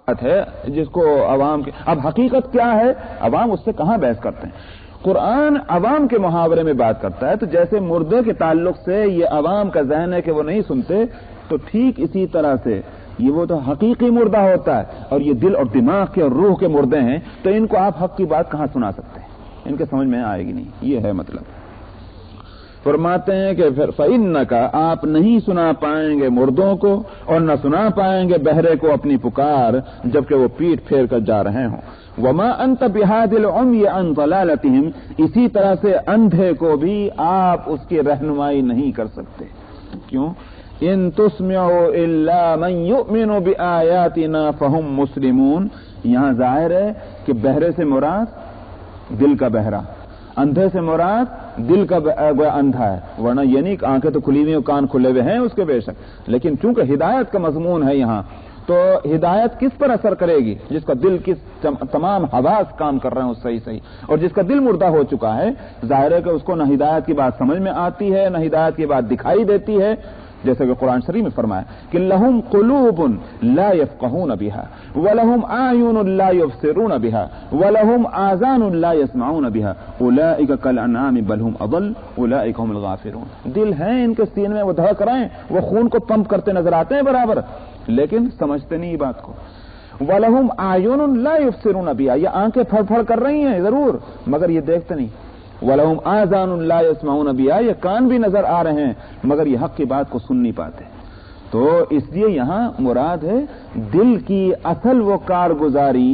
ہے جس کو عوام کے، اب حقیقت کیا ہے عوام اس سے کہاں بحث کرتے ہیں. قرآن عوام کے محاورے میں بات کرتا ہے، تو جیسے مردے کے تعلق سے یہ عوام کا ذہن ہے کہ وہ نہیں سنتے، تو ٹھیک اسی طرح سے یہ وہ تو حقیقی مردہ ہوتا ہے، اور یہ دل اور دماغ کے اور روح کے مردے ہیں، تو ان کو آپ حق کی بات کہاں سنا سکتے ہیں؟ ان کے سمجھ میں آئے گی نہیں. یہ ہے مطلب. فرماتے ہیں کہ پھر فَإِنَّكَ آپ نہیں سنا پائیں گے مردوں کو اور نہ سنا پائیں گے بہرے کو اپنی پکار جبکہ وہ پیٹ پھیر کر جا رہے ہوں. وَمَا أَنْتَ بِهَادِ الْعُمْيِ عَنْ ضَلَالَتِهِمْ اسی طرح سے اندھے کو بھی آپ اس کی رہنمائی نہیں کر سکتے. کیوں؟ ان تسمعوا الا من يؤمن بآیاتنا فهم مسلمون. یہاں ظاہر ہے کہ بہرے سے مراد دل کا بہرا، اندھے سے مراد دل کا اندھا ہے، ورنہ یہ نہیں کہ آنکھیں تو کھلی ہوئی کان کھلے ہوئے ہیں اس کے بے شک، لیکن چونکہ ہدایت کا مضمون ہے یہاں، تو ہدایت کس پر اثر کرے گی؟ جس کا دل کس تمام حواس کام کر رہے ہیں اس صحیح، اور جس کا دل مردہ ہو چکا ہے ظاہر ہے کہ اس کو نہ ہدایت کی بات سمجھ میں آتی ہے نہ ہدایت کی بات دکھائی دیتی ہے. جیسے کہ قرآن شریف میں فرمایا کہ لہم قلوب لا يفقهون بها ولہم اعین لا یبصرون بها ولہم آذان لا يسمعون بها اولئک کالانعام بل هم اضل اولئک هم الغافلون. دل ہیں ان کے سینے میں، وہ دھڑک رہے ہیں، وہ خون کو پمپ کرتے نظر آتے ہیں برابر، لیکن سمجھتے نہیں بات کو. ولہم اعین لا یبصرون بها، یہ آنکھیں پھڑ پھڑ کر رہی ہیں ضرور مگر یہ دیکھتے نہیں. وَلَهُمْ آذَانٌ لَا يَسْمَعُونَ بِهَا، یہ کان بھی نظر آ رہے ہیں مگر یہ حق کی بات کو سن نہیں پاتے. تو اس لیے یہاں مراد ہے دل کی اصل وہ کارگزاری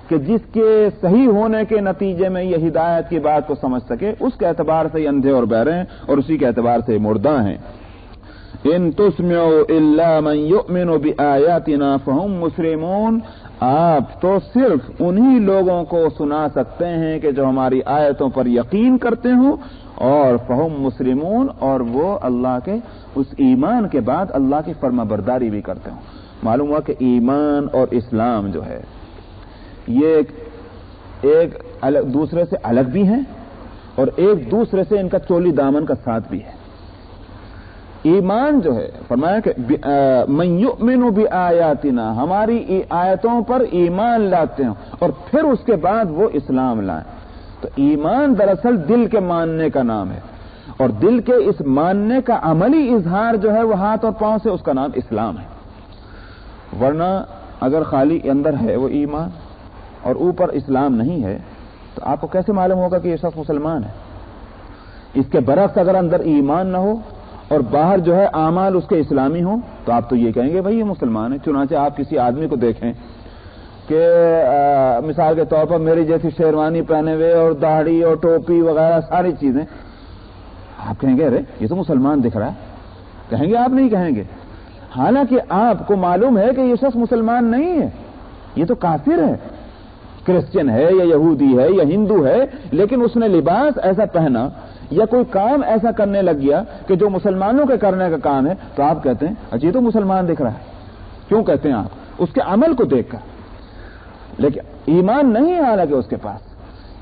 کہ جس کے صحیح ہونے کے نتیجے میں یہ ہدایت کی بات کو سمجھ سکے، اس کے اعتبار سے یہ اندھے اور بہرے ہیں اور اسی کے اعتبار سے مردہ ہیں. ان تسمعوا الا من يؤمن بآیاتنا فهم مسلمون. آپ تو صرف انہی لوگوں کو سنا سکتے ہیں کہ جو ہماری آیتوں پر یقین کرتے ہوں اور فہم مسلمون، اور وہ اللہ کے اس ایمان کے بعد اللہ کی فرما برداری بھی کرتے ہوں. معلوم ہوا کہ ایمان اور اسلام جو ہے یہ ایک دوسرے سے الگ بھی ہیں اور ایک دوسرے سے ان کا چولی دامن کا ساتھ بھی ہے. ایمان جو ہے فرمایا کہ من یؤمن بآیاتنا، ہماری آیتوں پر ایمان لاتے ہیں اور پھر اس کے بعد وہ اسلام لائیں. تو ایمان دراصل دل کے ماننے کا نام ہے، اور دل کے اس ماننے کا عملی اظہار جو ہے وہ ہاتھ اور پاؤں سے، اس کا نام اسلام ہے. ورنہ اگر خالی اندر ہے وہ ایمان اور اوپر اسلام نہیں ہے تو آپ کو کیسے معلوم ہوگا کہ یہ شخص مسلمان ہے؟ اس کے برعکس اگر اندر ایمان نہ ہو اور باہر جو ہے اعمال اس کے اسلامی ہوں تو آپ تو یہ کہیں گے بھائی یہ مسلمان ہے. چنانچہ آپ کسی آدمی کو دیکھیں کہ مثال کے طور پر میری جیسی شیروانی پہنے ہوئے اور داڑھی اور ٹوپی وغیرہ ساری چیزیں، آپ کہیں گے ارے یہ تو مسلمان دکھ رہا ہے، کہیں گے؟ آپ نہیں کہیں گے. حالانکہ آپ کو معلوم ہے کہ یہ شخص مسلمان نہیں ہے، یہ تو کافر ہے، کرسچن ہے یا یہودی ہے یا ہندو ہے، لیکن اس نے لباس ایسا پہنا یا کوئی کام ایسا کرنے لگ گیا کہ جو مسلمانوں کے کرنے کا کام ہے، تو آپ کہتے ہیں اچھا یہ تو مسلمان دکھ رہا ہے. کیوں کہتے ہیں آپ؟ اس کے عمل کو دیکھ کر. لیکن ایمان نہیں ہے حالانکہ اس کے پاس.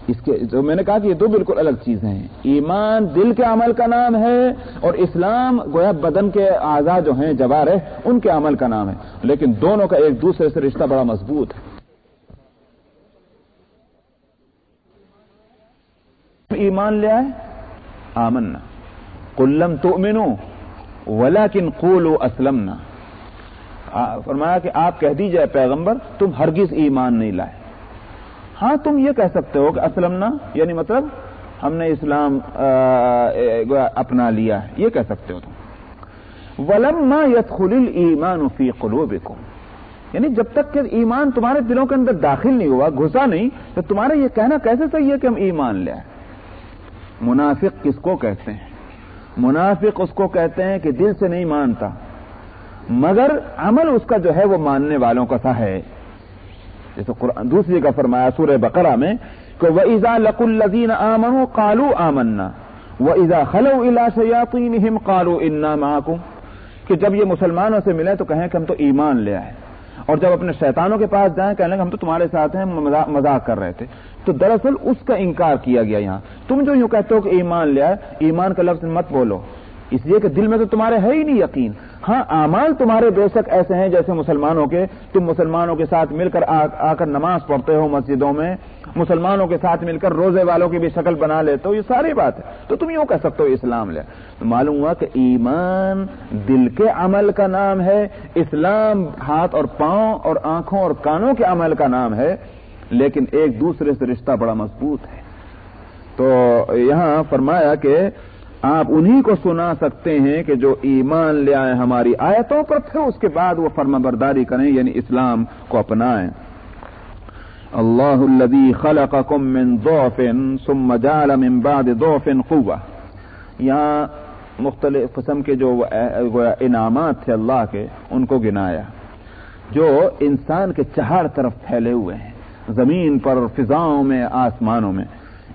اس کے جو میں نے کہا کہ یہ دو بالکل الگ چیزیں ہیں. ایمان دل کے عمل کا نام ہے اور اسلام گویا بدن کے اعضاء جو ہیں جوارح ان کے عمل کا نام ہے، لیکن دونوں کا ایک دوسرے سے رشتہ بڑا مضبوط ہے. ایمان لے آئے آمنا قل لم تؤمنوا ولكن قولوا اسلمنا. فرمایا کہ آپ کہہ دیجئے پیغمبر تم ہرگز ایمان نہیں لائے. ہاں تم یہ کہہ سکتے ہو کہ اسلمنا یعنی مطلب ہم نے اسلام اپنا لیا ہے، یہ کہہ سکتے ہو تم. ولما يدخل الايمان في قلوبكم، یعنی جب تک کہ ایمان تمہارے دلوں کے اندر داخل نہیں ہوا، گھسا نہیں، تو تمہارا یہ کہنا کیسے صحیح ہے کہ ہم ایمان لے آئے؟ منافق کس کو کہتے ہیں؟ منافق اس کو کہتے ہیں کہ دل سے نہیں مانتا مگر عمل اس کا جو ہے وہ ماننے والوں کا سا ہے. جیسے قرآن دوسری جگہ فرمایا سورہ بقرہ میں کہ وَإِذَا لَقُوا الَّذِينَ آمَنُوا قَالُوا آمَنَّا وَإِذَا خَلَوْا إِلَىٰ شَيَاطِينِهِمْ قَالُوا إِنَّا مَعَكُمْ، کہ جب یہ مسلمانوں سے ملیں تو کہیں کہ ہم تو ایمان لے آئے، اور جب اپنے شیطانوں کے پاس جائیں کہنے لگے ہم تو تمہارے ساتھ ہیں، مذاق کر رہے تھے. تو دراصل اس کا انکار کیا گیا. یہاں تم جو یوں کہتے ہو کہ ایمان لے آئے، ایمان کا لفظ مت بولو، اس لیے کہ دل میں تو تمہارے ہے ہی نہیں یقین. ہاں اعمال تمہارے بے شک ایسے ہیں جیسے مسلمانوں کے, تم مسلمانوں کے ساتھ مل کر آ کر نماز پڑھتے ہو مسجدوں میں, مسلمانوں کے ساتھ مل کر روزے والوں کی بھی شکل بنا لیتے ہو, یہ ساری بات ہے. تو تم یوں کہہ سکتے ہو اسلام لے. تو معلوم ہوا کہ ایمان دل کے عمل کا نام ہے, اسلام ہاتھ اور پاؤں اور آنکھوں اور کانوں کے عمل کا نام ہے, لیکن ایک دوسرے سے رشتہ بڑا مضبوط ہے. تو یہاں فرمایا کہ آپ انہی کو سنا سکتے ہیں کہ جو ایمان لے آئیں ہماری آیتوں پر, پھر اس کے بعد وہ فرما برداری کریں, یعنی اسلام کو اپنائیں. اللہ الذی خلقکم من ضعف ثم جعل من بعد ضعف قوة. یہاں مختلف قسم کے جو انعامات تھے اللہ کے, ان کو گنایا, جو انسان کے چار طرف پھیلے ہوئے ہیں, زمین پر, فضاؤں میں, آسمانوں میں.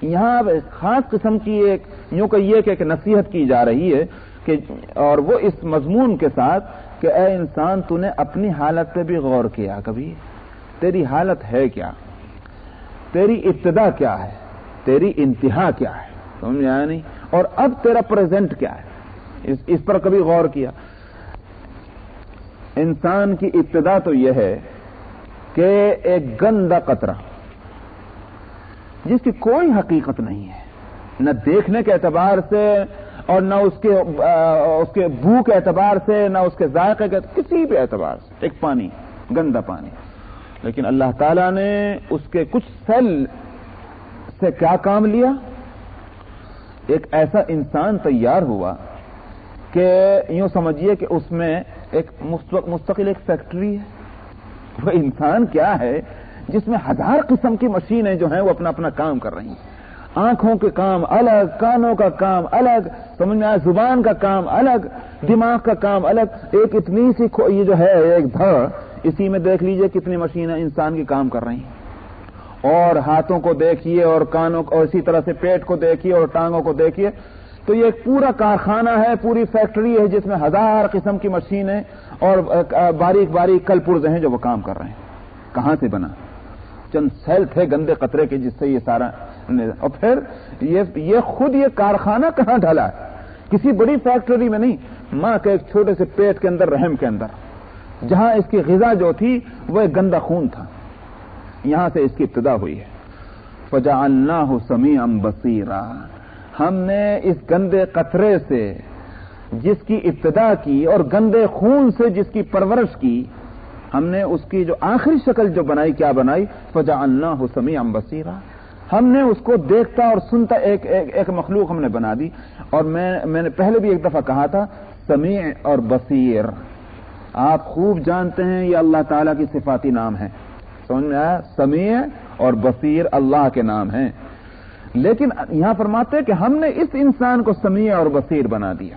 یہاں خاص قسم کی ایک یوں کہیے کہ ایک نصیحت کی جا رہی ہے کہ, اور وہ اس مضمون کے ساتھ کہ اے انسان تو نے اپنی حالت پہ بھی غور کیا کبھی؟ تیری حالت ہے کیا؟ تیری ابتدا کیا ہے؟ تیری انتہا کیا ہے؟ سمجھ آیا نہیں؟ اور اب تیرا پریزنٹ کیا ہے؟ اس پر کبھی غور کیا؟ انسان کی ابتدا تو یہ ہے کہ ایک گندا قطرہ جس کی کوئی حقیقت نہیں ہے, نہ دیکھنے کے اعتبار سے اور نہ اس کے بو کے اعتبار سے, نہ اس کے ذائقے کے, کسی بھی اعتبار سے, ایک پانی, گندا پانی. لیکن اللہ تعالیٰ نے اس کے کچھ سیل سے کیا کام لیا؟ ایک ایسا انسان تیار ہوا کہ یوں سمجھیے کہ اس میں ایک مستقل ایک فیکٹری ہے. وہ انسان کیا ہے جس میں ہزار قسم کی مشینیں جو ہیں وہ اپنا اپنا کام کر رہی ہیں. آنکھوں کے کام الگ, کانوں کا کام الگ, سمجھ میں آیا, زبان کا کام الگ, دماغ کا کام الگ. ایک اتنی سی یہ جو ہے ایک دھڑ, اسی میں دیکھ لیجئے کتنی مشینیں انسان کی کام کر رہی ہیں. اور ہاتھوں کو دیکھیے, اور کانوں کو, اور اسی طرح سے پیٹ کو دیکھیے, اور ٹانگوں کو دیکھیے. تو یہ ایک پورا کارخانہ ہے, پوری فیکٹری ہے جس میں ہزار قسم کی مشینیں اور باریک باریک کل پرزے ہیں جو وہ کام کر رہے ہیں. کہاں سے بنا؟ چند سیل تھے گندے قطرے کے جس سے یہ سارا, اور پھر یہ خود یہ کارخانہ کہاں ڈھلا ہے؟ کسی بڑی فیکٹری میں نہیں, ماں کے ایک چھوٹے سے پیٹ کے اندر, رحم کے اندر, جہاں اس کی غذا جو تھی وہ ایک گندا خون تھا. یہاں سے اس کی ابتدا ہوئی ہے. فجعلناہ سمیعا بصیرا. ہم نے اس گندے قطرے سے جس کی ابتدا کی اور گندے خون سے جس کی پرورش کی, ہم نے اس کی جو آخری شکل جو بنائی, کیا بنائی؟ فجعلناہ سمیعا بصیرا. ہم نے اس کو دیکھتا اور سنتا ایک مخلوق ہم نے بنا دی. اور میں نے پہلے بھی ایک دفعہ کہا تھا, سمیع اور بصیر آپ خوب جانتے ہیں یہ اللہ تعالیٰ کی صفاتی نام ہے. سمجھ میں آیا؟ سمیع اور بصیر اللہ کے نام ہیں. لیکن یہاں فرماتے ہیں کہ ہم نے اس انسان کو سمیع اور بصیر بنا دیا.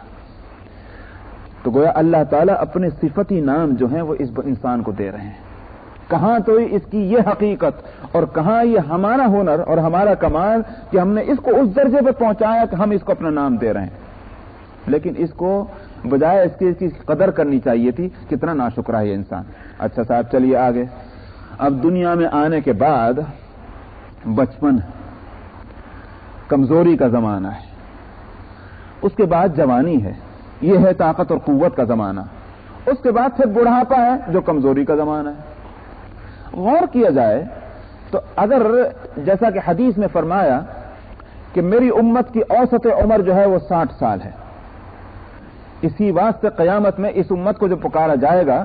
تو گویا اللہ تعالیٰ اپنے صفتی نام جو ہیں وہ اس انسان کو دے رہے ہیں. کہاں تو اس کی یہ حقیقت, اور کہاں یہ ہمارا ہنر اور ہمارا کمال کہ ہم نے اس کو اس درجے پہ پہنچایا کہ ہم اس کو اپنا نام دے رہے ہیں. لیکن اس کو بجائے اس کی قدر کرنی چاہیے تھی. کتنا ناشکرا ہے یہ انسان. اچھا صاحب چلیے آگے. اب دنیا میں آنے کے بعد بچپن, کمزوری کا زمانہ ہے, اس کے بعد جوانی ہے, یہ ہے طاقت اور قوت کا زمانہ, اس کے بعد پھر بڑھاپا ہے جو کمزوری کا زمانہ ہے. غور کیا جائے تو اگر جیسا کہ حدیث میں فرمایا کہ میری امت کی اوسط عمر جو ہے وہ 60 سال ہے, اسی واسطے قیامت میں اس امت کو جو پکارا جائے گا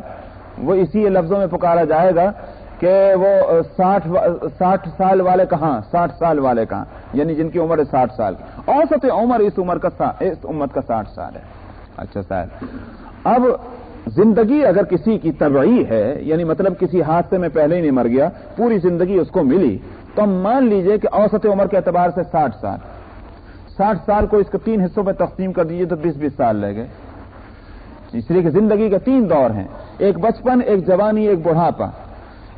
وہ اسی لفظوں میں پکارا جائے گا کہ وہ 60 سال والے کہاں, 60 سال والے کہاں, یعنی جن کی عمر ہے 60 سال. اوسط عمر اس امت کا 60 سال ہے. اچھا صاحب, اب زندگی اگر کسی کی طبعی ہے, یعنی مطلب کسی حادثے میں پہلے ہی نہیں مر گیا, پوری زندگی اس کو ملی, تو ہم مان لیجئے کہ اوسط عمر کے اعتبار سے 60 سال. 60 سال کو اس کے 3 حصوں میں تقسیم کر دیجئے تو 20 سال لگ گئے. اس لیے کہ زندگی کے 3 دور ہیں, ایک بچپن, ایک جوانی, ایک بڑھاپا.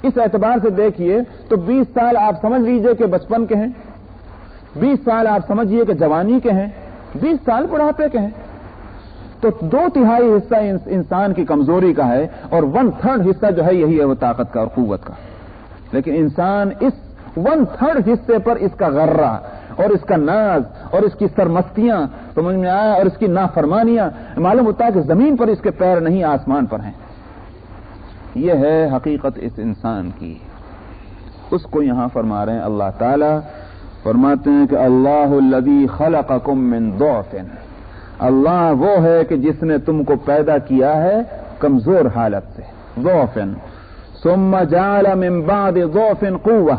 اس اعتبار سے دیکھیے تو 20 سال آپ سمجھ لیجئے کہ بچپن کے ہیں, 20 سال آپ سمجھیے کہ جوانی کے ہیں, 20 سال بڑھاپے کے ہیں. تو 2/3 حصہ انسان کی کمزوری کا ہے, اور 1/3 حصہ جو ہے یہی ہے وہ طاقت کا اور قوت کا. لیکن انسان اس 1/3 حصے پر اس کا غرہ اور اس کا ناز اور اس کی سرمستیاں سمجھ میں آیا؟ اور اس کی نافرمانیاں معلوم ہوتا ہے کہ زمین پر اس کے پیر نہیں آسمان پر ہیں. یہ ہے حقیقت اس انسان کی. اس کو یہاں فرما رہے ہیں اللہ تعالی، فرماتے ہیں کہ اللہ الذی خلقکم من ضعف، اللہ وہ ہے کہ جس نے تم کو پیدا کیا ہے کمزور حالت سے، ضعف، ثم جعل من بعد ضعف قوة،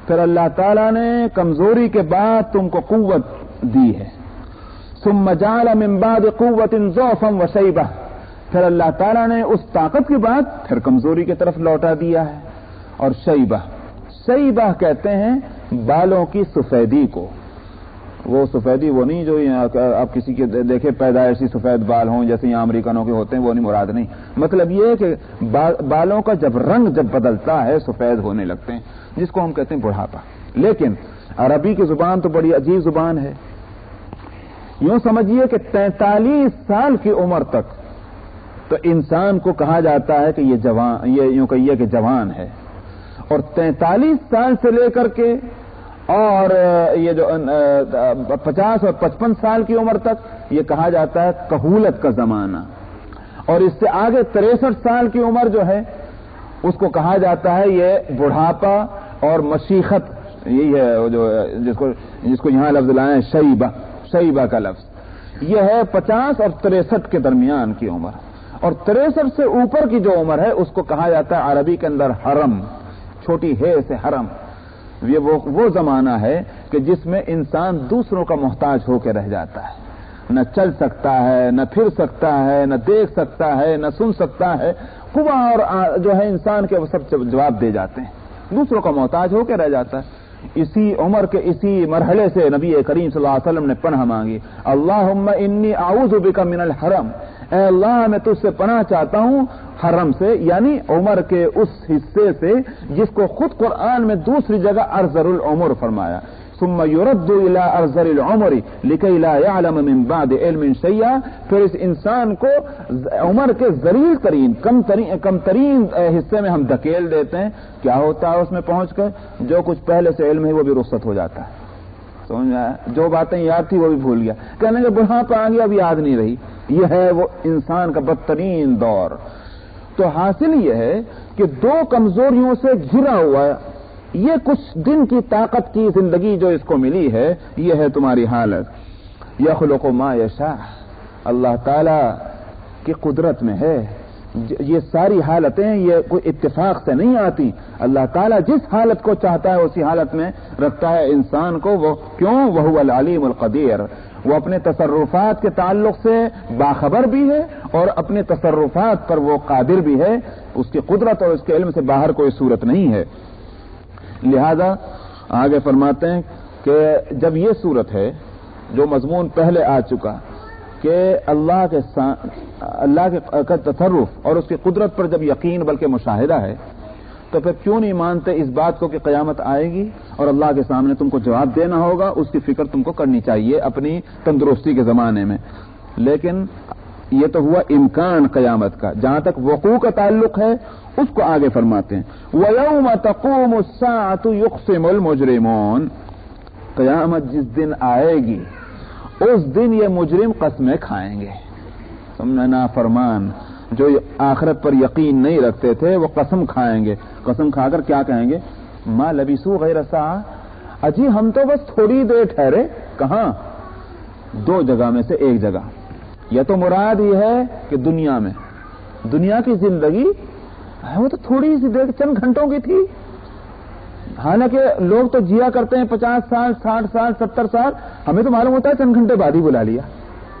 پھر اللہ تعالیٰ نے کمزوری کے بعد تم کو قوت دی ہے. ثم جعل من بعد قوة ضعفا وشیبہ، پھر اللہ تعالیٰ نے اس طاقت کے بعد پھر کمزوری کی طرف لوٹا دیا ہے. اور شیبہ، شیبہ کہتے ہیں بالوں کی سفیدی کو. وہ سفیدی وہ نہیں جو آپ کسی کے دیکھے پیدائشی سفید بال ہوں جیسے یہاں امریکنوں کے ہوتے ہیں، وہ نہیں مراد نہیں. مطلب یہ ہے کہ بالوں کا جب رنگ جب بدلتا ہے سفید ہونے لگتے ہیں، جس کو ہم کہتے ہیں بڑھاپا. لیکن عربی کی زبان تو بڑی عجیب زبان ہے. یوں سمجھیے کہ 43 سال کی عمر تک تو انسان کو کہا جاتا ہے کہ یہ جوان، یہ یوں کہیے کہ جوان ہے. اور 43 سال سے لے کر کے اور یہ جو 50 اور 55 سال کی عمر تک یہ کہا جاتا ہے کہولت کا زمانہ. اور اس سے آگے 63 سال کی عمر جو ہے اس کو کہا جاتا ہے یہ بڑھاپا اور مشیخت. یہی ہے جو جس کو یہاں لفظ لائے شیبہ، شیبہ کا لفظ. یہ ہے 50 اور 63 کے درمیان کی عمر. اور 63 سے اوپر کی جو عمر ہے اس کو کہا جاتا ہے عربی کے اندر حرم، چھوٹی ہے سے حرم. یہ وہ زمانہ ہے کہ جس میں انسان دوسروں کا محتاج ہو کے رہ جاتا ہے. نہ چل سکتا ہے، نہ پھر سکتا ہے، نہ دیکھ سکتا ہے، نہ سن سکتا ہے. قوا اور جو ہے انسان کے وہ سب سے جواب دے جاتے ہیں، دوسروں کا محتاج ہو کے رہ جاتا ہے. اسی عمر کے اسی مرحلے سے نبی کریم صلی اللہ علیہ وسلم نے پناہ مانگی، اللہم انی اعوذ بک من الحرم، اے اللہ میں تجھ سے پناہ چاہتا ہوں حرم سے، یعنی عمر کے اس حصے سے جس کو خود قرآن میں دوسری جگہ ارذل العمر فرمایا. ثم يرد الى ارذل العمر لكي لا يعلم من بعد علم شيئا. پھر اس انسان کو عمر کے ذلیل ترین کم ترین حصے میں ہم دھکیل دیتے ہیں. کیا ہوتا ہے اس میں پہنچ کر؟ جو کچھ پہلے سے علم ہے وہ بھی رخصت ہو جاتا ہے. سمجھ آیا؟ جو باتیں یاد تھی وہ بھی بھول گیا. کہنے کے بڑھاپا آ گیا، اب یاد نہیں رہی. یہ ہے وہ انسان کا بدترین دور. تو حاصل یہ ہے کہ دو کمزوریوں سے گھرا ہوا ہے. یہ کچھ دن کی طاقت کی زندگی جو اس کو ملی ہے، یہ ہے تمہاری حالت. یخلق ما یشاء، اللہ تعالی کی قدرت میں ہے. یہ ساری حالتیں یہ کوئی اتفاق سے نہیں آتی. اللہ تعالیٰ جس حالت کو چاہتا ہے اسی حالت میں رکھتا ہے انسان کو. وہ کیوں؟ وہو العلیم القدیر، وہ اپنے تصرفات کے تعلق سے باخبر بھی ہے اور اپنے تصرفات پر وہ قادر بھی ہے. اس کی قدرت اور اس کے علم سے باہر کوئی صورت نہیں ہے. لہذا آگے فرماتے ہیں کہ جب یہ صورت ہے جو مضمون پہلے آ چکا کہ اللہ کے تصرف اور اس کی قدرت پر جب یقین بلکہ مشاہدہ ہے، تو پھر کیوں نہیں مانتے اس بات کو کہ قیامت آئے گی اور اللہ کے سامنے تم کو جواب دینا ہوگا؟ اس کی فکر تم کو کرنی چاہیے اپنی تندرستی کے زمانے میں. لیکن یہ تو ہوا امکان قیامت کا. جہاں تک وقوع کا تعلق ہے اس کو آگے فرماتے ہیں وَيَوْمَ تَقُومُ السَّاعَةُ يُقْسِمُ الْمُجْرِمُونَ، قیامت جس دن آئے گی اس دن یہ مجرم قسمیں کھائیں گے. سمجھنا؟ نافرمان جو آخرت پر یقین نہیں رکھتے تھے وہ قسم کھائیں گے. قسم کھا کر کیا کہیں گے؟ ما لبثوا غیر ساعہ، اجی ہم تو بس تھوڑی دیر ٹھہرے. کہاں؟ دو جگہ میں سے ایک جگہ. یا تو مراد یہ ہے کہ دنیا میں دنیا کی زندگی وہ تو تھوڑی سی دیر، چند گھنٹوں کی تھی. حالانکہ لوگ تو جیا کرتے ہیں 50 سال 60 سال 70 سال، ہمیں تو معلوم ہوتا ہے چند گھنٹے بعد ہی بلا لیا.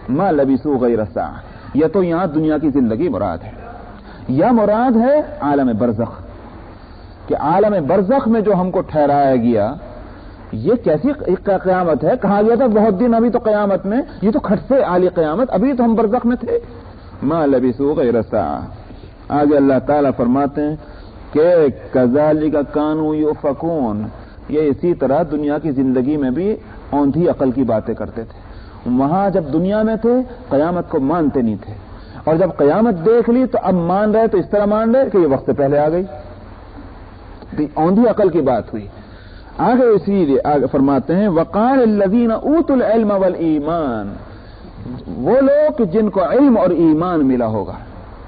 ما لبثوا غیر ساعہ، یا تو یہاں دنیا کی زندگی مراد ہے، یا مراد ہے عالم برزخ، کہ عالم برزخ میں جو ہم کو ٹھہرایا گیا یہ کیسی قیامت ہے؟ کہا گیا تھا بہت دن، ابھی تو قیامت میں یہ تو کھٹ سے عالی قیامت، ابھی تو ہم برزخ میں تھے. ما لبثوا غیر ساعہ. آگے اللہ تعالیٰ فرماتے ہیں کہ کذالک کانوا یؤفکون، یہ اسی طرح دنیا کی زندگی میں بھی اوندھی عقل کی باتیں کرتے تھے. وہاں جب دنیا میں تھے قیامت کو مانتے نہیں تھے، اور جب قیامت دیکھ لی تو اب مان رہے تو اس طرح مان رہے کہ یہ وقت سے پہلے آ گئی. اوندھی عقل کی بات ہوئی. آگے اسی لیے آگے فرماتے ہیں وقال الذین اوتوا العلم والایمان، وہ لوگ جن کو علم اور ایمان ملا ہوگا.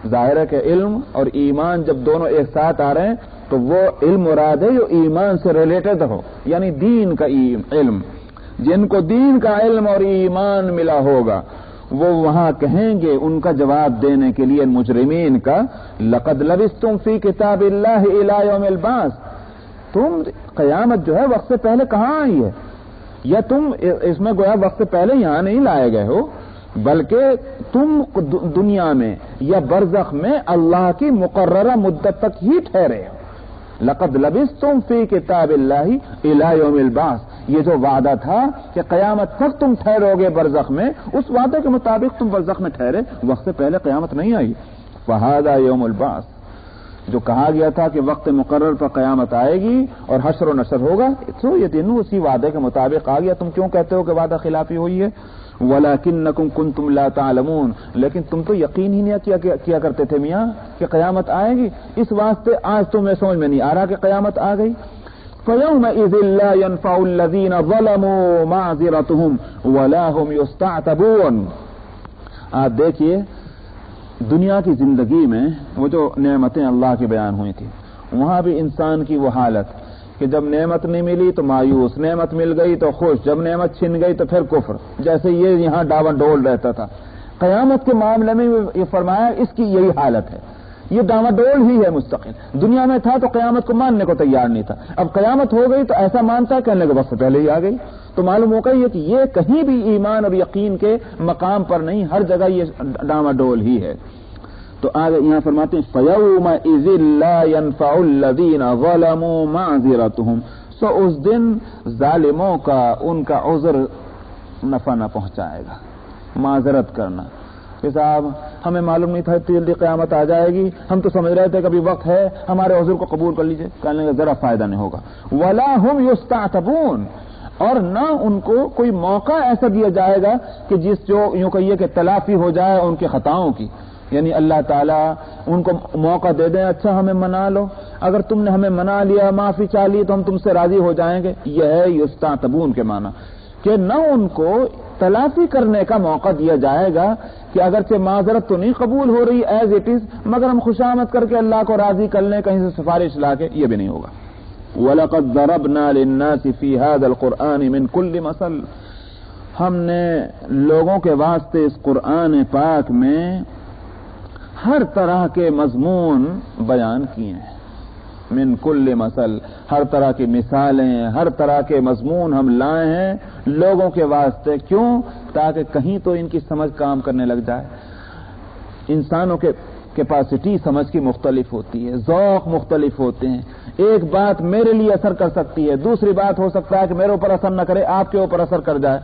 ظاہر ہے کہ علم اور ایمان جب دونوں ایک ساتھ آ رہے ہیں تو وہ علم مراد ہے جو ایمان سے ریلیٹڈ ہو، یعنی دین کا علم. جن کو دین کا علم اور ایمان ملا ہوگا وہ وہاں کہیں گے ان کا جواب دینے کے لیے مجرمین کا، لقد لبثتم فی کتاب اللہ الی یوم البعث، تم قیامت جو ہے وقت سے پہلے کہاں آئی ہے؟ یا تم اس میں گویا وقت سے پہلے یہاں نہیں لائے گئے ہو، بلکہ تم دنیا میں یا برزخ میں اللہ کی مقررہ مدت تک ہی ٹھہرے ہو. لقد لبثتم فی کتاب اللہ الی یوم البعث، یہ جو وعدہ تھا کہ قیامت تک تم ٹھہرو گے برزخ میں، اس وعدے کے مطابق تم برزخ میں ٹھہرے، وقت سے پہلے قیامت نہیں آئی. فہذا یوم البعث، جو کہا گیا تھا کہ وقت مقرر پر قیامت آئے گی اور حشر و نشر ہوگا، تو یہ تینوں اسی وعدے کے مطابق آ گیا. تم کیوں کہتے ہو کہ وعدہ خلافی ہوئی ہے؟ وَلَكِنَّكُمْ كُنْتُمْ لَا تَعْلَمُونَ، لیکن تم تو یقین ہی نہیں کیا کرتے تھے میاں کہ قیامت آئے گی، اس واسطے آج تمہیں سمجھ میں نہیں آ رہا کہ قیامت آ گئی. فَيَوْمَئِذٍ لَا يَنْفَعُ الَّذِينَ ظَلَمُوا مَعْذِرَتُهُمْ وَلَا هُمْ يُسْتَعْتَبُونَ. آپ دیکھیے دنیا کی زندگی میں وہ جو نعمتیں اللہ کی بیان ہوئی تھی، وہاں بھی انسان کی وہ حالت کہ جب نعمت نہیں ملی تو مایوس، نعمت مل گئی تو خوش، جب نعمت چھن گئی تو پھر کفر، جیسے یہ یہاں ڈاون ڈول رہتا تھا. قیامت کے معاملے میں یہ فرمایا اس کی یہی حالت ہے، یہ ڈاون ڈول ہی ہے مستقل. دنیا میں تھا تو قیامت کو ماننے کو تیار نہیں تھا، اب قیامت ہو گئی تو ایسا مانتا ہے کہنے کے وقت سے پہلے ہی آ گئی. تو معلوم ہوگا یہ کہ یہ کہیں بھی ایمان اور یقین کے مقام پر نہیں، ہر جگہ یہ ڈاون ڈول ہی ہے. تو آگے یہاں فرماتے ہیں فَيَوْمَئِذٍ لَا يَنْفَعُ الَّذِينَ ظَلَمُوا مَعْذِرَتُهُمْ، سو اس دن ظالموں کا ان کا عذر نفع نہ پہنچائے گا. معذرت کرنا کہ صاحب ہمیں معلوم نہیں تھا اتنی جلدی قیامت آ جائے گی، ہم تو سمجھ رہے تھے کہ ابھی وقت ہے، ہمارے عذر کو قبول کر لیجئے، کہنے کا ذرا فائدہ نہیں ہوگا. وَلَا هُمْ يُسْتَعْتَبُونَ، اور نہ ان کو کوئی موقع ایسا دیا جائے گا کہ جس جو یوں کہیے کہ تلافی ہو جائے ان کی خطاؤں کی، یعنی اللہ تعالیٰ ان کو موقع دے دیں اچھا ہمیں منا لو، اگر تم نے ہمیں منا لیا، معافی چاہ لی تو ہم تم سے راضی ہو جائیں گے. یہ ہے یستعتبون کے معنی کہ نہ ان کو تلافی کرنے کا موقع دیا جائے گا کہ اگرچہ معذرت تو نہیں قبول ہو رہی ایز اٹ از، مگر ہم خوشامد کر کے اللہ کو راضی کر لیں کہیں سے سفارش لا کے، یہ بھی نہیں ہوگا. وَلَقَدْ ضَرَبْنَا لِلنَّاسِ فِي هَذَا الْقُرْآنِ مِنْ كُلِّ مَثَلٍ، ہم نے لوگوں کے واسطے اس قرآن پاک میں ہر طرح کے مضمون بیان کیے ہیں. من کل مثل، ہر طرح کی مثالیں، ہر طرح کے مضمون ہم لائے ہیں لوگوں کے واسطے. کیوں؟ تاکہ کہیں تو ان کی سمجھ کام کرنے لگ جائے. انسانوں کے کیپیسٹی سمجھ کی مختلف ہوتی ہے، ذوق مختلف ہوتے ہیں. ایک بات میرے لیے اثر کر سکتی ہے، دوسری بات ہو سکتا ہے کہ میرے اوپر اثر نہ کرے، آپ کے اوپر اثر کر جائے.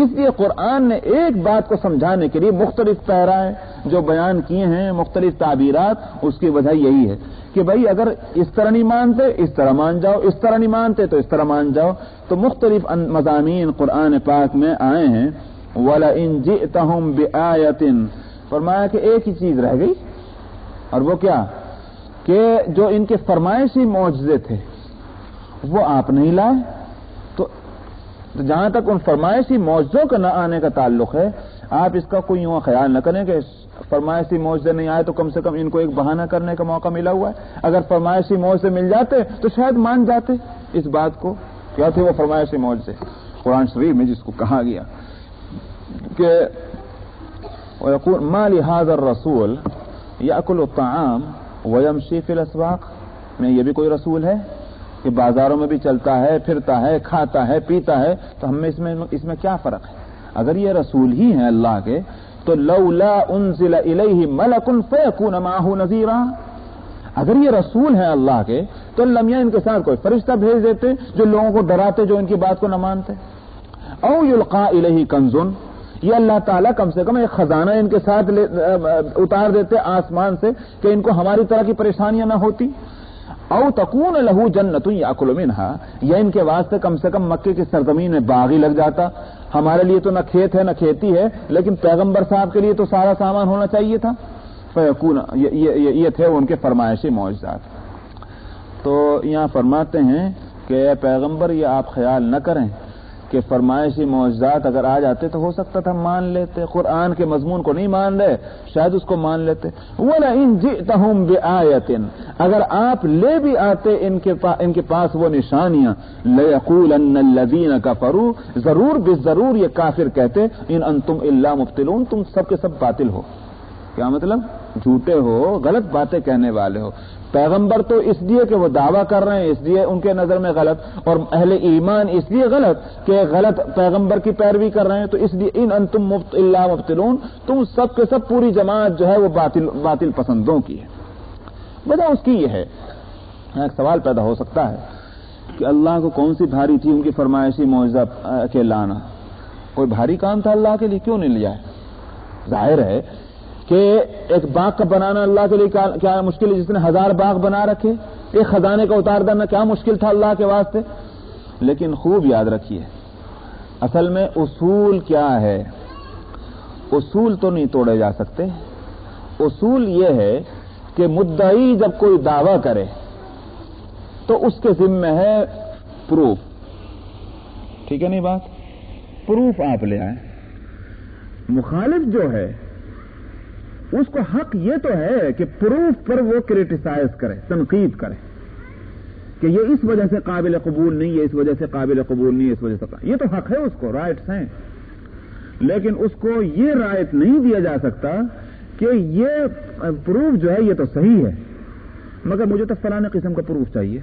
اس لیے قرآن نے ایک بات کو سمجھانے کے لیے مختلف پیرائیں جو بیان کیے ہیں، مختلف تعبیرات. اس کی وجہ یہی ہے کہ بھائی اگر اس طرح نہیں مانتے اس طرح مان جاؤ، اس طرح نہیں مانتے تو اس طرح مان جاؤ. تو مختلف مضامین قرآن پاک میں آئے ہیں. وَلَئِن جِئْتَهُمْ بِآيَةٍ، فرمایا کہ ایک ہی چیز رہ گئی، اور وہ کیا کہ جو ان کے فرمائشی معجزے تھے وہ آپ نہیں لائے. تو جہاں تک ان فرمائشی معجزوں کا نہ آنے کا تعلق ہے، آپ اس کا کوئی یوں خیال نہ کریں کہ فرمائشی معجزے نہیں آئے تو کم سے کم ان کو ایک بہانہ کرنے کا موقع ملا ہوا ہے. اگر فرمائشی معجزے مل جاتے تو شاید مان جاتے اس بات کو. کیا تھے وہ فرمائشی معجزے؟ قرآن شریف میں جس کو کہا گیا کہ وَيَقُولُ مَا لِهَذَا الرَّسُولِ يَأْكُلُ الطَّعَامَ وَيَمْشِي فِي الْأَسْوَاقِ، میں یہ بھی کوئی رسول ہے کہ بازاروں میں بھی چلتا ہے، پھرتا ہے، کھاتا ہے، پیتا ہے، تو ہم میں اس میں کیا فرق ہے؟ اگر یہ رسول ہی ہیں اللہ کے تو لولا انزل الیہ ملک فیکون معہ نذیرا، اگر یہ رسول ہیں اللہ کے تو لمحہ ان کے ساتھ کوئی فرشتہ بھیج دیتے جو لوگوں کو ڈراتے جو ان کی بات کو نہ مانتے. او یلقا الیہ کنز، یہ اللہ تعالیٰ کم سے کم ایک خزانہ ان کے ساتھ اتار دیتے آسمان سے کہ ان کو ہماری طرح کی پریشانیاں نہ ہوتی. او تکون لہو جنت یاکل منہا، یا ان کے واسطے کم سے کم مکے کی سرزمین میں باغ ہی لگ جاتا. ہمارے لیے تو نہ کھیت ہے نہ کھیتی ہے، لیکن پیغمبر صاحب کے لیے تو سارا سامان ہونا چاہیے تھا. فیکون، یہ تھے ان کے فرمائشی معجزات. تو یہاں فرماتے ہیں کہ اے پیغمبر یہ آپ خیال نہ کریں کہ فرمائشی معجزات اگر آ جاتے تو ہو سکتا تھا مان لیتے، قرآن کے مضمون کو نہیں مان رہے، شاید اس کو مان لیتے۔ وَلَئِن جِئْتَهُمْ بِآيَةٍ، اگر آپ لے بھی آتے ان کے پاس وہ نشانیاں، لَيَقُولَنَّ الَّذِينَ كَفَرُوا، ضرور بالضرور یہ کافر کہتے، ان انتم الا مبتلون، تم سب کے سب باطل ہو۔ کیا مطلب؟ جھوٹے ہو، غلط باتیں کہنے والے ہو۔ پیغمبر تو اس لیے کہ وہ دعویٰ کر رہے ہیں، اس لیے ان کے نظر میں غلط، اور اہل ایمان اس لیے غلط کہ غلط پیغمبر کی پیروی کر رہے ہیں، تو اس لیے ان انتم الا مبتلون، تم سب کے سب پوری جماعت جو ہے وہ باطل پسندوں کی ہے۔ وجہ اس کی یہ ہے، ایک سوال پیدا ہو سکتا ہے کہ اللہ کو کون سی بھاری تھی ان کی فرمائشی معجزہ کے لانا؟ کوئی بھاری کام تھا اللہ کے لیے، کیوں نہیں لیا ہے؟ ظاہر ہے کہ ایک باغ کا بنانا اللہ کے لیے کیا مشکل ہے؟ جس نے 1000 باغ بنا رکھے، ایک خزانے کا اتار دینا کیا مشکل تھا اللہ کے واسطے؟ لیکن خوب یاد رکھیے، اصل میں اصول کیا ہے؟ اصول تو نہیں توڑے جا سکتے۔ اصول یہ ہے کہ مدعی جب کوئی دعویٰ کرے تو اس کے ذمہ ہے پروف، ٹھیک ہے نہیں بات؟ پروف آپ لے آئیں۔ مخالف جو ہے اس کو حق یہ تو ہے کہ پروف پر وہ کریٹیسائز کرے، تنقید کرے کہ یہ اس وجہ سے قابل قبول نہیں ہے، اس وجہ سے قابل قبول نہیں ہے، اس وجہ سے یہ تو حق ہے، اس کو رائٹس ہیں۔ لیکن اس کو یہ رائٹ نہیں دیا جا سکتا کہ یہ پروف جو ہے یہ تو صحیح ہے مگر مجھے تو فلاں قسم کا پروف چاہیے،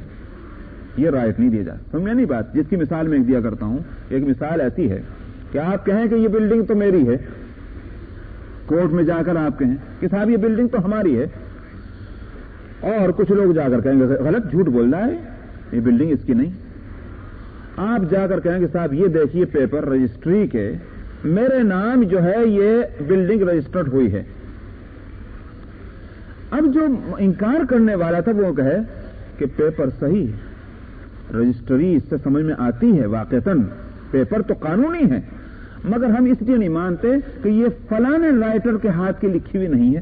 یہ رائٹ نہیں دیا جا سکتا۔ سمجھا نہیں بات؟ جس کی مثال میں دیا کرتا ہوں، ایک مثال ایسی ہے کہ آپ کہیں کہ یہ بلڈنگ تو میری ہے، کورٹ میں جا کر آپ کہیں کہ صاحب یہ بلڈنگ تو ہماری ہے، اور کچھ لوگ جا کر کہیں گے غلط جھوٹ بول رہا ہے، یہ بلڈنگ اس کی نہیں۔ آپ جا کر کہیں گے صاحب یہ دیکھیے پیپر رجسٹری کے میرے نام جو ہے یہ بلڈنگ رجسٹرڈ ہوئی ہے۔ اب جو انکار کرنے والا تھا وہ کہے کہ پیپر صحیح، رجسٹری اس سے سمجھ میں آتی ہے، واقعتاً پیپر تو قانونی ہے، مگر ہم اس لیے نہیں مانتے کہ یہ فلاں رائٹر کے ہاتھ کی لکھی ہوئی نہیں ہے،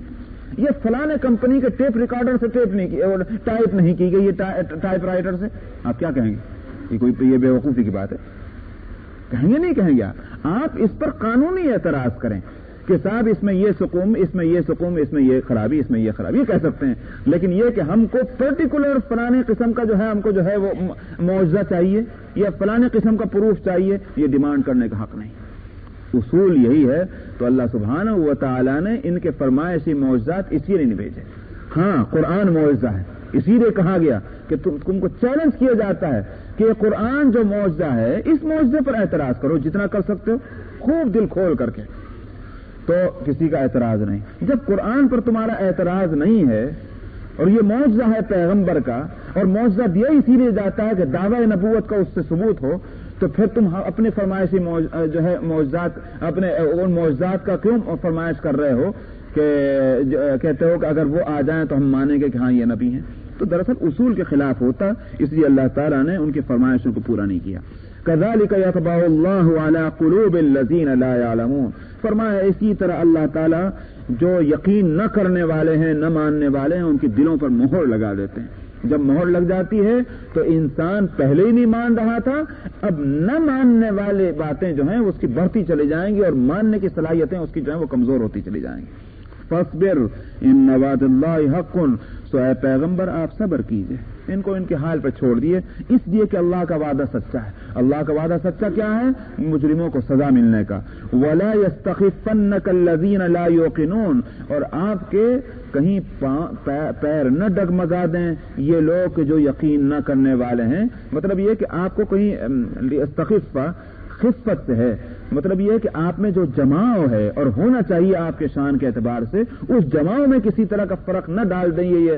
یہ فلاں کمپنی کے ٹیپ ریکارڈر سے ٹائپ نہیں کی گئی، یہ ٹائپ رائٹر سے۔ آپ کیا کہیں گے؟ یہ بے وقوفی کی بات ہے؟ کہیں گے نہیں کہیں گے؟ آپ اس پر قانونی اعتراض کریں کہ صاحب اس میں یہ سقوم، اس میں یہ سقوم، اس میں یہ خرابی، اس میں یہ خرابی، یہ کہہ سکتے ہیں۔ لیکن یہ کہ ہم کو پرٹیکولر فلاں قسم کا جو ہے ہم کو جو ہے وہ معجزہ چاہیے یا فلاں قسم کا پروف چاہیے، یہ ڈیمانڈ کرنے کا حق نہیں۔ اصول یہی ہے۔ تو اللہ سبحانہ و تعالیٰ نے ان کے فرمائشی معجزات اسی لیے نہیں بھیجے۔ ہاں قرآن معجزہ ہے، اسی لیے کہا گیا کہ تم کو چیلنج کیا جاتا ہے کہ یہ قرآن جو معجزہ ہے اس معجزے پر اعتراض کرو جتنا کر سکتے ہو، خوب دل کھول کر کے، تو کسی کا اعتراض نہیں۔ جب قرآن پر تمہارا اعتراض نہیں ہے اور یہ معجزہ ہے پیغمبر کا، اور معجزہ دیا اسی لیے جاتا ہے کہ دعوی نبوت کا اس سے ثبوت ہو، تو پھر تم اپنے فرمائشی جو ہے معجزات، اپنے ان معجزات کا کیوں فرمائش کر رہے ہو کہ کہتے ہو کہ اگر وہ آ جائیں تو ہم مانیں گے کہ ہاں یہ نبی ہیں؟ تو دراصل اصول کے خلاف ہوتا، اس لیے اللہ تعالیٰ نے ان کی فرمائشوں کو پورا نہیں کیا۔ كذلك يطبع الله على قلوب الذين لا يعلمون، فرمایا اسی طرح اللہ تعالیٰ جو یقین نہ کرنے والے ہیں، نہ ماننے والے ہیں، ان کے دلوں پر مہر لگا دیتے ہیں۔ جب مہر لگ جاتی ہے تو انسان پہلے ہی نہیں مان رہا تھا، اب نہ ماننے والے باتیں جو ہیں اس کی بڑھتی چلی جائیں گی، اور ماننے کی صلاحیتیں اس کی جو ہیں وہ کمزور ہوتی چلی جائیں گی۔ فاصبر ان وعد اللہ حق، سو اے پیغمبر آپ صبر کیجئے، ان کو ان کے حال پہ چھوڑ دیے، اس لیے کہ اللہ کا وعدہ سچا ہے۔ اللہ کا وعدہ سچا کیا ہے؟ مجرموں کو سزا ملنے کا۔ ولا يستخفنك الذين لا يوقنون، اور آپ کے کہیں پیر نہ ڈگمگا دیں یہ لوگ جو یقین نہ کرنے والے ہیں۔ مطلب یہ کہ آپ کو کہیں استخفہ خفت سے ہے، مطلب یہ کہ آپ میں جو جماؤ ہے اور ہونا چاہیے آپ کے شان کے اعتبار سے، اس جماؤ میں کسی طرح کا فرق نہ ڈال دیں یہ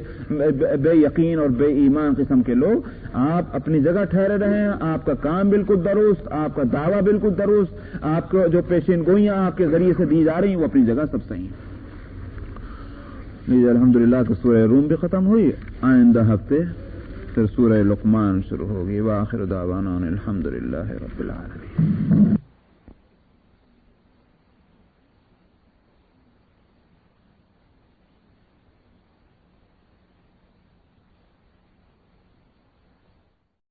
بے یقین اور بے ایمان قسم کے لوگ۔ آپ اپنی جگہ ٹھہرے رہیں، آپ کا کام بالکل درست، آپ کا دعویٰ بالکل درست، آپ کو جو پیشین گوئیاں آپ کے ذریعے سے دی جا رہی ہیں وہ اپنی جگہ سب صحیح ہیں۔ الحمدللہ تو سورہ روم بھی ختم ہوئی، آئندہ ہفتے پھر سورہ لقمان شروع ہوگی۔ وآخر دعوانا الحمدللہ رب العالمین۔